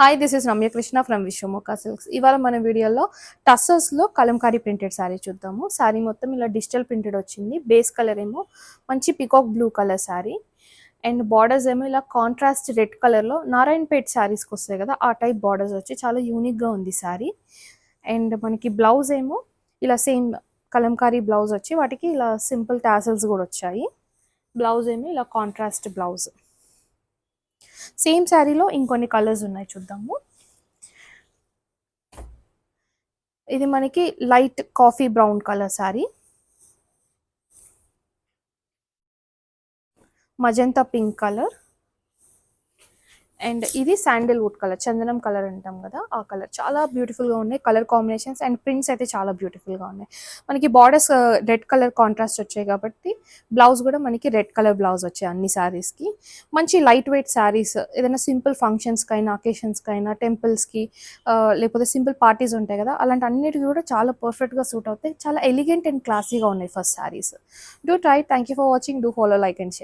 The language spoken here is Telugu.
Hi this is Ramya Krishna from Vishwamukha silks. ఇవాళ మన వీడియోలో టస్సర్స్లో కలంకారీ ప్రింటెడ్ శారీ చూద్దాము. శారీ మొత్తం ఇలా డిజిటల్ ప్రింటెడ్ వచ్చింది. బేస్ కలర్ ఏమో మంచి peacock blue colour sari and borders ఏమో ఇలా కాంట్రాస్ట్ రెడ్ కలర్లో నారాయణపేట్ శారీస్కి వస్తాయి కదా, ఆ టైప్ బార్డర్స్ వచ్చి చాలా యూనిక్గా ఉంది శారీ. అండ్ మనకి బ్లౌజ్ ఏమో ఇలా సేమ్ కలంకారీ బ్లౌజ్ వచ్చి వాటికి ఇలా సింపుల్ టాసల్స్ కూడా వచ్చాయి. బ్లౌజ్ ఏమో ఇలా కాంట్రాస్ట్ బ్లౌజ్. సేమ్ శారీలో ఇంకొన్ని కలర్స్ ఉన్నాయి చూద్దాము. ఇది మనకి light coffee brown colour sari, magenta pink colour and ఇది శాండిల్వుడ్ కలర్, చందనం కలర్ అంటాం కదా ఆ కలర్. చాలా బ్యూటిఫుల్గా ఉన్నాయి కలర్ కాంబినేషన్స్ అండ్ ప్రింట్స్ అయితే చాలా బ్యూటిఫుల్గా ఉన్నాయి. మనకి బార్డర్స్ రెడ్ కలర్ కాంట్రాస్ట్ వచ్చాయి కాబట్టి బ్లౌజ్ కూడా మనకి రెడ్ కలర్ బ్లౌజ్ వచ్చాయి అన్ని శారీస్కి. మంచి లైట్ వెయిట్ శారీస్, ఏదైనా సింపుల్ ఫంక్షన్స్కైనా అకేషన్స్కైనా టెంపుల్స్కి లేకపోతే సింపుల్ పార్టీస్ ఉంటాయి కదా, అలాంటి అన్నిటికీ కూడా చాలా పర్ఫెక్ట్గా సూట్ అవుతాయి. చాలా ఎలిగెంట్ అండ్ క్లాసీగా ఉన్నాయి first saris. Do try. Thank you for watching. Do follow, like and share.